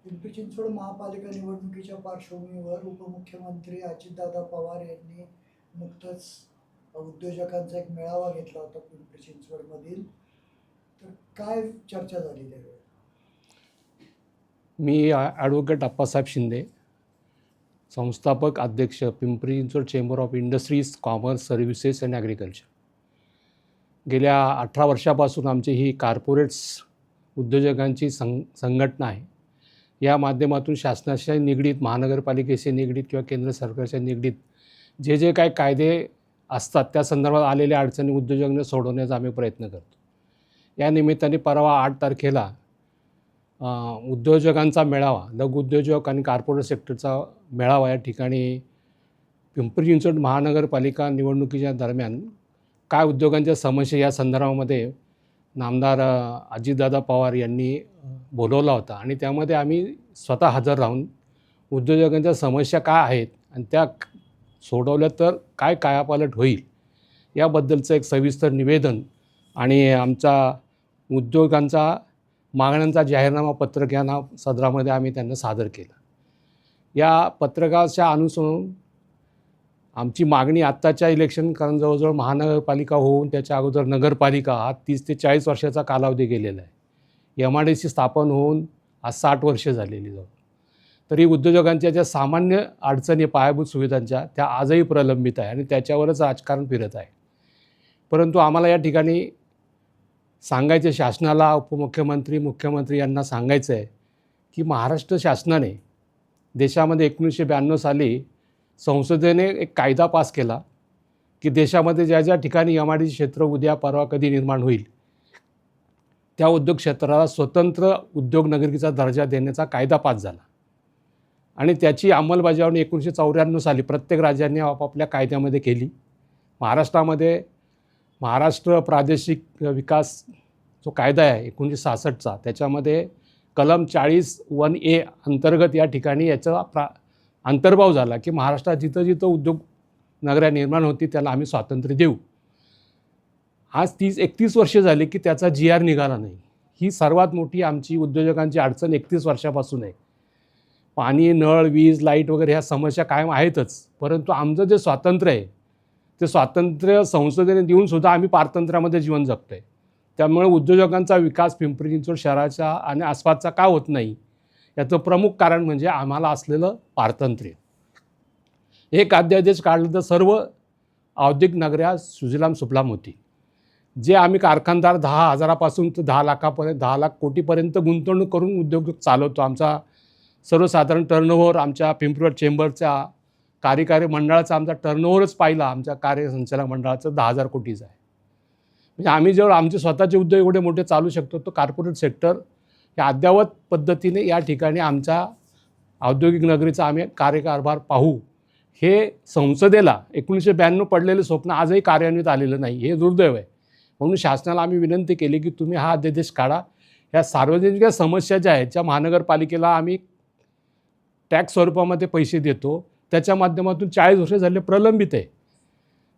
पिंपरी चिंचवड महापालिका निवडणुकीच्या पार्श्वभूमीवर उपमुख्यमंत्री अजितदादा पवार यांनी नुकतंच उद्योजकांचा एक मेळावा घेतला होता पिंपरी चिंचवडमधील. तर काय चर्चा झाली त्यावेळी? मी ॲडव्होकेट अप्पासाहेब शिंदे, संस्थापक अध्यक्ष Pimpri Chinchwad chamber of industries, commerce, services and agriculture. गेल्या 18 वर्षापासून आमची ही कॉर्पोरेट्स उद्योजकांची संघटना आहे. या माध्यमातून शासनाशी निगडीत, महानगरपालिकेशी निगडीत किंवा केंद्र सरकारच्या निगडीत जे काही कायदे असतात त्या संदर्भात आलेल्या अडचणी उद्योजकांना सोडवण्याचा आम्ही प्रयत्न करतो. या निमित्ताने परवा 8 तारखेला उद्योजकांचा मेळावा, लघु उद्योजक आणि कॉर्पोरेट सेक्टरचा मेळावा या ठिकाणी पिंपरी चिंचवड महानगरपालिका निवडणुकीच्या दरम्यान काय उद्योगांच्या समस्या या संदर्भामध्ये नामदार अजितदादा पवार यांनी बोलवला होता आणि त्यामध्ये आम्ही स्वतः हजर राहून उद्योजकांच्या समस्या काय आहेत आणि त्या सोडवल्या तर काय कायापालट होईल याबद्दलचं एक सविस्तर निवेदन आणि आमचा उद्योगांचा मागण्यांचा जाहीरनामा पत्रक या सदरामध्ये आम्ही त्यांना सादर केला. या पत्रकाच्या अनुसरून आमची मागणी आत्ताच्या इलेक्शन, कारण जवळजवळ महानगरपालिका होऊन त्याच्या अगोदर नगरपालिका हा 30 ते 40 वर्षाचा कालावधी गेलेला आहे. MIDC स्थापन होऊन आज 60 वर्षे झालेली जवळ. तरी उद्योजकांच्या ज्या सामान्य अडचणी पायाभूत सुविधांच्या त्या आजही प्रलंबित आहे आणि त्याच्यावरच राजकारण फिरत आहे. परंतु आम्हाला या ठिकाणी सांगायचं, शासनाला, उपमुख्यमंत्री, मुख्यमंत्री यांना सांगायचं आहे की महाराष्ट्र शासनाने देशामध्ये 1992 साली संसदेने एक कायदा पास केला की देशामध्ये ज्या ज्या ठिकाणी MIDC क्षेत्र उद्या परवा कधी निर्माण होईल त्या उद्योग क्षेत्राला स्वतंत्र उद्योग नगरीचा दर्जा देण्याचा कायदा पास झाला आणि त्याची अंमलबजावणी 1994 साली प्रत्येक राज्यांनी आपापल्या कायद्यामध्ये केली. महाराष्ट्रामध्ये महाराष्ट्र प्रादेशिक विकास जो कायदा आहे 1966चा, त्याच्यामध्ये कलम 40(1)A अंतर्गत या ठिकाणी याचा अंतर्भाव झाला की महाराष्ट्रात जिथं जिथं उद्योग नगऱ्या निर्माण होती त्याला आम्ही स्वातंत्र्य देऊ. आज 31 वर्षे झाली की त्याचा GR निघाला नाही. ही सर्वात मोठी आमची उद्योजकांची अडचण 31 वर्षापासून आहे. पाणी, नळ, वीज, लाईट वगैरे ह्या समस्या कायम आहेतच, परंतु आमचं जे स्वातंत्र्य आहे ते स्वातंत्र्य संसदेने देऊनसुद्धा आम्ही पारतंत्र्यामध्ये जीवन जगतो आहे. त्यामुळे उद्योजकांचा विकास पिंपरी चिंचवड शहराच्या आणि आसपासचा का होत नाही याचं प्रमुख कारण म्हणजे आम्हाला असलेलं पारतंत्र्य. एक अध्यादेश काढलं तर सर्व औद्योगिक नगऱ्या सुजलाम सुफलाम होती. जे आम्ही कारखानदार 10,000पासून तर 10 लाखापर्यंत, 10 लाख कोटीपर्यंत गुंतवणूक करून उद्योग चालवतो. आमचा सर्वसाधारण टर्नओव्हर, आमच्या पिंपरी चेंबरच्या कार्यकारी मंडळाचा आमचा टर्नओव्हरच पाहिला आमच्या कार्यसंचालक मंडळाचं 10,000 कोटीचं आहे. म्हणजे आम्ही जेव्हा आमचे स्वतःचे उद्योग एवढे मोठे चालू शकतो, तो कॉर्पोरेट सेक्टर या अद्ययावत पद्धतीने या ठिकाणी आमच्या औद्योगिक नगरीचा आम्ही कार्यकारभार पाहू, हे संसदेला 1992 पडलेलं स्वप्न आजही कार्यान्वित आलेलं नाही. हे दुर्दैव आहे. म्हणून शासनाला आम्ही विनंती केली की तुम्ही हा अध्यादेश काढा. ह्या सार्वजनिक समस्या ज्या आहेत, ज्या महानगरपालिकेला आम्ही टॅक्स स्वरूपामध्ये पैसे देतो, त्याच्या माध्यमातून 40 वर्षे झाले प्रलंबित आहे.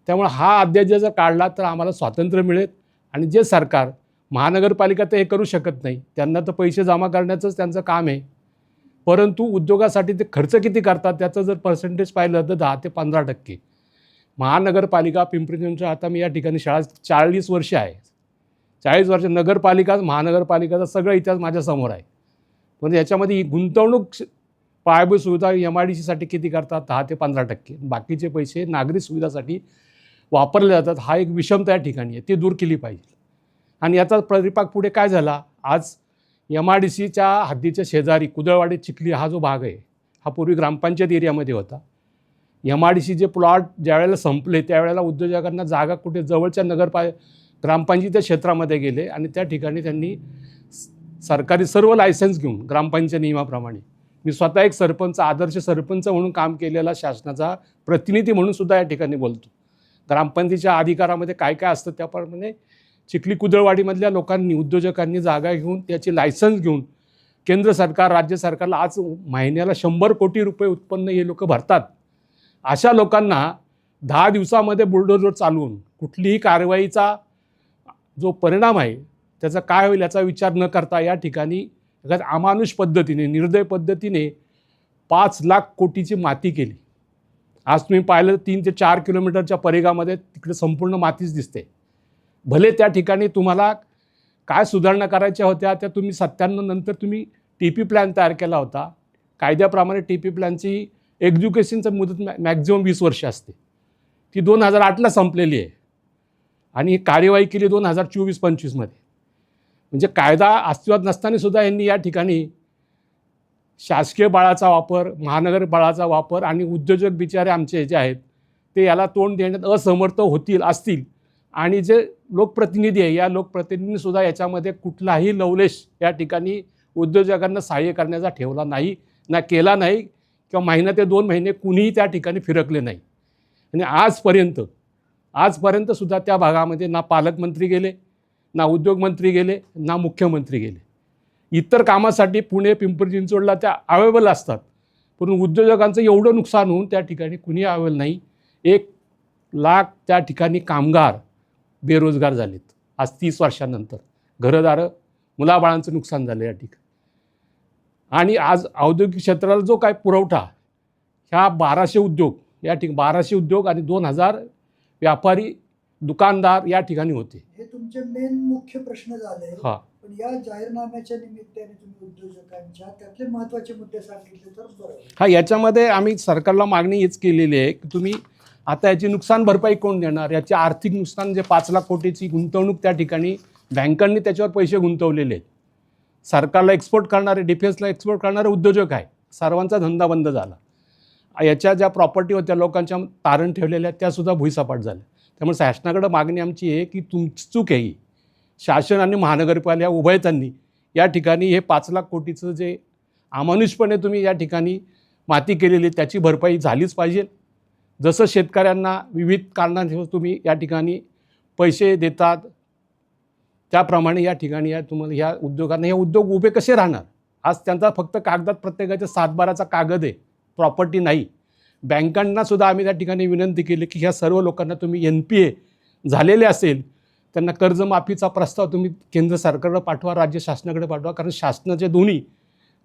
त्यामुळे हा अध्यादेश जर काढला तर आम्हाला स्वातंत्र्य मिळेल आणि जे सरकार, महानगरपालिका तर हे करू शकत नाही, त्यांना तर पैसे जमा करण्याचंच त्यांचं काम आहे. परंतु उद्योगासाठी ते खर्च किती करतात त्याचं जर पर्सेंटेज पाहिलं तर 10 ते 15%. महानगरपालिका पिंपरी चिंचवड, आता मी या ठिकाणी शाळा 40 वर्ष आहे, 40 वर्ष नगरपालिका, महानगरपालिकाचा सगळं इतिहास माझ्यासमोर आहे. म्हणजे याच्यामध्ये गुंतवणूक पायाभूत सुविधा MIDCसाठी किती करतात? 10 ते 15%. बाकीचे पैसे नागरी सुविधासाठी वापरले जातात. हा एक विषमता या ठिकाणी आहे, ती दूर केली पाहिजे. आणि याचा परिपाक पुढे काय झाला? आज MIDCच्या हद्दीच्या शेजारी कुदळवाडी, चिखली हा जो भाग आहे हा पूर्वी ग्रामपंचायत एरियामध्ये होता. MIDCचे प्लॉट ज्यावेळेला संपले त्यावेळेला उद्योजकांना जागा कुठे जवळच्या ग्रामपंचायतीच्या क्षेत्रामध्ये गेले आणि त्या ठिकाणी त्यांनी सरकारी सर्व लायसन्स घेऊन ग्रामपंचायत नियमाप्रमाणे, मी स्वतः एक सरपंच, आदर्श सरपंच म्हणून काम केलेला शासनाचा प्रतिनिधी म्हणून सुद्धा या ठिकाणी बोलतो. ग्रामपंचायतीच्या अधिकारामध्ये काय काय असतं त्याप्रमाणे चिखली कुदळवाडीमधल्या लोकांनी, उद्योजकांनी जागा घेऊन त्याची लायसन्स घेऊन केंद्र सरकार, राज्य सरकारला आज महिन्याला 100 कोटी रुपये उत्पन्न हे लोक भरतात. अशा लोकांना 10 दिवसामध्ये बुलडोजर चालवून कुठलीही कारवाईचा जो परिणाम आहे त्याचा काय होईल याचा विचार न करता या ठिकाणी अमानुष पद्धतीने, निर्दय पद्धतीने 5,00,000 कोटीची माती केली. आज तुम्ही पाहिलं 3 ते 4 किलोमीटरच्या परिघामध्ये तिकडे संपूर्ण मातीच दिसते. भले त्या ठिकाणी तुम्हाला काय सुधारणा करायच्या होत्या त्या तुम्ही 97 नंतर तुम्ही TP प्लॅन तयार केला होता. कायद्याप्रमाणे TP प्लॅनची एक्झिक्युशनची मुदत मॅक्झिमम 20 वर्ष असते. ती 2008ला संपलेली आहे आणि कार्यवाही केली 2024-25 मध्ये. म्हणजे कायदा अस्तित्वात नसताना सुद्धा यांनी या ठिकाणी शासकीय बळाचा वापर, महानगर बळाचा वापर आणि उद्योजक बिचारे आमचे जे आहेत ते याला तोंड देण्यात असमर्थ असतील आणि जे लोकप्रतिनिधी आहे या लोकप्रतिनिधींनीसुद्धा याच्यामध्ये कुठलाही लवलेश या ठिकाणी उद्योजकांना सहाय्य करण्याचा ठेवला नाही, ना केला नाही किंवा महिना ते 2 महिने कुणीही त्या ठिकाणी फिरकले नाही. आणि आजपर्यंतसुद्धा त्या भागामध्ये ना पालकमंत्री गेले, ना उद्योगमंत्री गेले, ना मुख्यमंत्री गेले. इतर कामासाठी पुणे, पिंपरी चिंचवडला त्या अवेलेबल असतात, पण उद्योजकांचं एवढं नुकसान होऊन त्या ठिकाणी कुणी अवेलेबल नाही. 1,00,000 त्या ठिकाणी कामगार बेरोजगार झालेत आज 30 वर्षांनंतर. घरदारं, मुलाबाळांचं नुकसान झालं या ठिकाणी. आणि आज औद्योगिक क्षेत्राला जो काय पुरवठा, ह्या 1200 उद्योग या ठिकाणी 1200 उद्योग आणि 2,000 व्यापारी दुकानदार या ठिकाणी होते. हे तुमचे मेन मुख्य प्रश्न झाले. हां, पण या जाहीरनाम्याच्या निमित्ताने तुम्ही उद्योजकांच्या त्यातले महत्त्वाचे मुद्दे सांगितले तर बरं. हां, याच्यामध्ये आम्ही सरकारला मागणी हेच केलेली आहे की तुम्ही आता याची नुकसान भरपाई कोण देणार, याची आर्थिक नुकसान जे 5,00,000 कोटीची गुंतवणूक त्या ठिकाणी बँकांनी त्याच्यावर पैसे गुंतवलेले आहेत. सरकारला एक्सपोर्ट करणारे, डिफेन्सला एक्सपोर्ट करणारे उद्योजक आहे, सर्वांचा धंदा बंद झाला. याच्या ज्या प्रॉपर्टी होत्या लोकांच्या तारण ठेवलेल्या त्यासुद्धा भुईसपाट झाल्या. त्यामुळे शासनाकडे मागणी आमची आहे की तुमची चूक आहे, शासन आणि महानगरपालिका उभयतांनी या ठिकाणी हे 5,00,000 कोटीचं जे अमानुषपणे तुम्ही या ठिकाणी माती केलेली त्याची भरपाई झालीच पाहिजे. जसं शेतकऱ्यांना विविध कारणांनी तुम्ही या ठिकाणी पैसे देतात त्याप्रमाणे या ठिकाणी तुम्हाला ह्या उद्योगांना हे उद्योग उभे कसे राहणार. आज त्यांचा फक्त कागदात प्रत्येकाच्या 7/12चा कागद आहे, प्रॉपर्टी नाही. बँकांनासुद्धा आम्ही त्या ठिकाणी विनंती केली की ह्या सर्व लोकांना तुम्ही NPA झालेले असेल त्यांना कर्जमाफीचा प्रस्ताव तुम्ही केंद्र सरकारकडे पाठवा, राज्य शासनाकडे पाठवा. कारण शासनाचे दोन्ही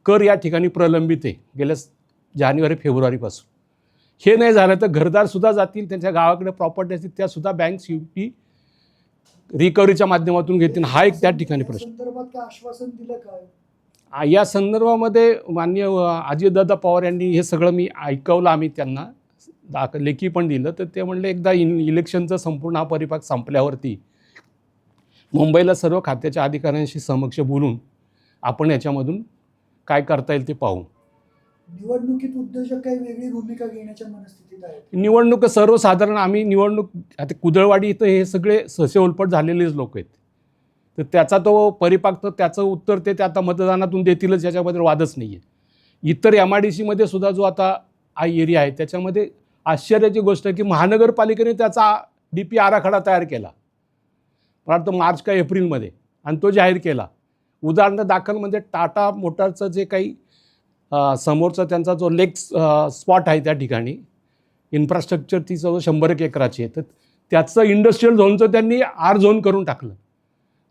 कर या ठिकाणी प्रलंबित आहे गेल्या जानेवारी-फेब्रुवारीपासून. हे नाही झालं तर घरदारसुद्धा जातील, त्यांच्या गावाकडे प्रॉपर्टी असतील त्यासुद्धा बँक शेवटी रिकव्हरीच्या माध्यमातून घेतील. हा एक त्या ठिकाणी प्रश्न. संदर्भात काय आश्वासन दिलं काय? या संदर्भामध्ये माननीय अजितदादा पवार यांनी हे सगळं मी ऐकवलं, आम्ही त्यांना लेखी पण दिलं. तर ते म्हणले एकदा इलेक्शनचं संपूर्ण हा परिपाक संपल्यावरती मुंबईला सर्व खात्याच्या अधिकाऱ्यांशी समक्ष बोलून आपण याच्यामधून काय करता येईल ते पाहू. निवडणुकीत उद्योजक काही वेगळी भूमिका घेण्याच्या मनस्थितीत आहेत? निवडणूक सर्वसाधारण आम्ही निवडणूक आता कुदळवाडी इथं हे सगळे ससेउलपट झालेलेच लोक आहेत. तर त्याचा तो परिपाक तर त्याचं उत्तर ते आता मतदानातून देतीलच, याच्यामध्ये वादच नाही आहे. इतर MIDCमध्ये सुद्धा जो आता हा एरिया आहे त्याच्यामध्ये आश्चर्याची गोष्ट आहे की महानगरपालिकेने त्याचा DP आराखडा तयार केला, मला वाटतं मार्च का एप्रिलमध्ये, आणि तो जाहीर केला. उदाहरण दाखल म्हणजे टाटा मोटारचं जे काही समोरचा त्यांचा जो लेक स्पॉट आहे त्या ठिकाणी इन्फ्रास्ट्रक्चर ती जवळ 100 एकराची आहे. तर त्याचं इंडस्ट्रीयल झोनचं त्यांनी R झोन करून टाकलं.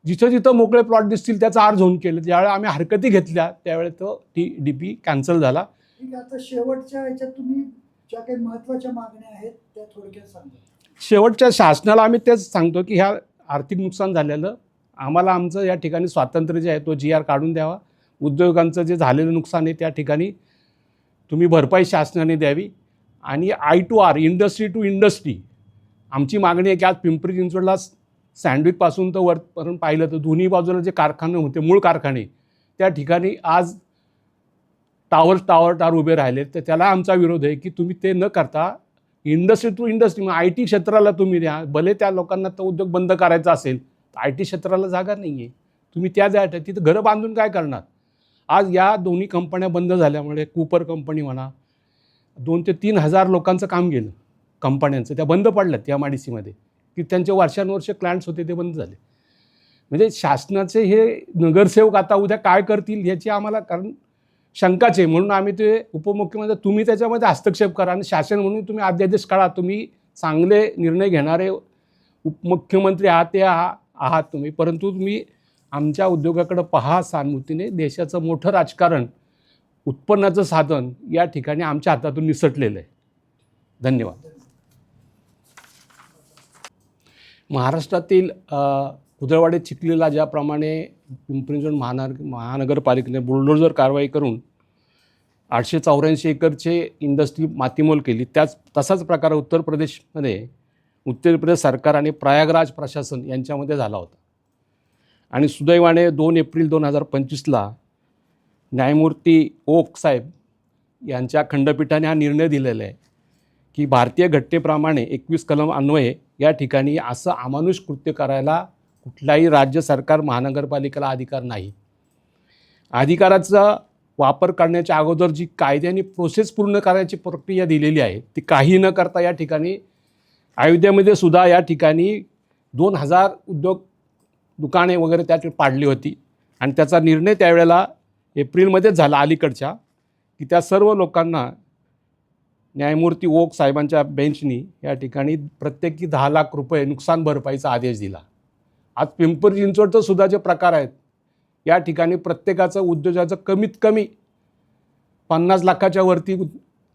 जिथं जिथं मोकळे प्लॉट दिसतील त्याचा R झोन केलं. ज्यावेळेला आम्ही हरकती घेतल्या त्यावेळेस तो DP कॅन्सल झाला. ठीक आहे, आता शेवटच्या ह्याच्यात तुम्ही ज्या काही महत्त्वाच्या मागण्या आहेत त्या थोडक्यात सांगा. शेवटच्या शासनाला आम्ही तेच सांगतो की ह्या आर्थिक नुकसान झालेलं आम्हाला आमचं या ठिकाणी स्वातंत्र्य जे आहे तो GR काढून द्यावा. उद्योगांचं जे झालेलं नुकसान आहे त्या ठिकाणी तुम्ही भरपाई शासनाने द्यावी. आणि I to R, industry to industry आमची मागणी आहे की आज पिंपरी चिंचवडला सँडविचपासून तर वरपर्यंत पाहिलं तर दोन्ही बाजूला जे कारखाने होते, मूळ कारखाने, त्या ठिकाणी आज टावर उभे राहिले. तर त्याला आमचा विरोध आहे की तुम्ही ते न करता इंडस्ट्री टू इंडस्ट्री मग IT क्षेत्राला तुम्ही द्या. भले त्या लोकांना तो उद्योग बंद करायचा असेल तर IT क्षेत्राला जागा नाही आहे, तुम्ही त्या द्या. तिथं घरं बांधून काय करणार. आज या दोन्ही कंपन्या बंद झाल्यामुळे कूपर कंपनी म्हणा 2,000 ते 3,000 लोकांचं काम गेलं कंपन्यांचं, त्या बंद पडल्यात MIDCमध्ये की त्यांचे वर्षानुवर्ष क्लायंट्स होते ते बंद झाले. म्हणजे शासनाचे हे नगरसेवक आता उद्या काय करतील याची आम्हाला कारण शंकाच आहे. म्हणून आम्ही ते उपमुख्यमंत्री तुम्ही त्याच्यामध्ये हस्तक्षेप करा आणि शासन म्हणून तुम्ही अध्यादेश काढा. तुम्ही चांगले निर्णय घेणारे उपमुख्यमंत्री आहात ते आहात तुम्ही, परंतु तुम्ही आमच्या उद्योगाकडे पहा सहानुभूतीने. देशाचं मोठं राजकारण, उत्पन्नाचं साधन या ठिकाणी आमच्या हातातून निसटलेलं आहे. धन्यवाद. महाराष्ट्रातील उदळवाडी चिखलीला ज्याप्रमाणे पिंपरी चिंचवड महानगरपालिकेने बुलडोझर कारवाई करून 884 एकरचे इंडस्ट्री मातीमोल केली, तसाच प्रकार उत्तर प्रदेश सरकार आणि प्रयागराज प्रशासन यांच्यामध्ये झाला होता. आणि सुदैवाने 2 एप्रिल 2025ला न्यायमूर्ती ओक साहेब यांच्या खंडपीठाने हा निर्णय दिलेला आहे की भारतीय घटनेप्रमाणे 21 कलम अन्वये या ठिकाणी असं अमानुष कृत्य करायला कुठलाही राज्य सरकार महानगरपालिकेला अधिकार नाही. अधिकाराचा वापर करण्याच्या अगोदर जी कायद्याने प्रोसेस पूर्ण करायची प्रक्रिया दिलेली आहे ती काही न करता या ठिकाणी अयोध्येमध्ये सुद्धा या ठिकाणी 2000 उद्योग दुकाने वगैरे त्या पाडली होती. आणि त्याचा निर्णय त्यावेळेला एप्रिलमध्येच झाला अलीकडच्या, की त्या सर्व लोकांना न्यायमूर्ती ओक साहेबांच्या बेंचनी या ठिकाणी प्रत्येकी 10 लाख रुपये नुकसान भरपाईचा आदेश दिला. आज पिंपरी चिंचवडचं सुद्धा जे प्रकार आहेत या ठिकाणी प्रत्येकाचं उद्योगाचं कमीत कमी 50 लाखाच्या वरती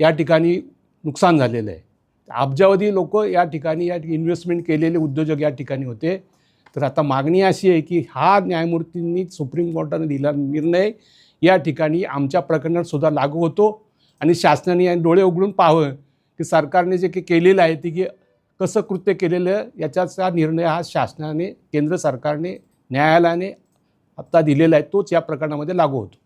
या ठिकाणी नुकसान झालेलं आहे. अब्जावधी लोक या ठिकाणी इन्व्हेस्टमेंट केलेले उद्योजक या ठिकाणी होते. तर आता मागणी अशी आहे की हा न्यायमूर्तींनी सुप्रीम कोर्टाने दिला निर्णय या ठिकाणी आमच्या प्रकरणात सुद्धा लागू होतो आणि शासनाने डोळे उघडून पाहावं की सरकारने जे केलेलं आहे ते की कसं कृत्य केलेलं याच्याचा निर्णय हा शासनाने, केंद्र सरकारने, न्यायालयाने आत्ता दिलेला आहे, तोच या प्रकरणामध्ये लागू होतो.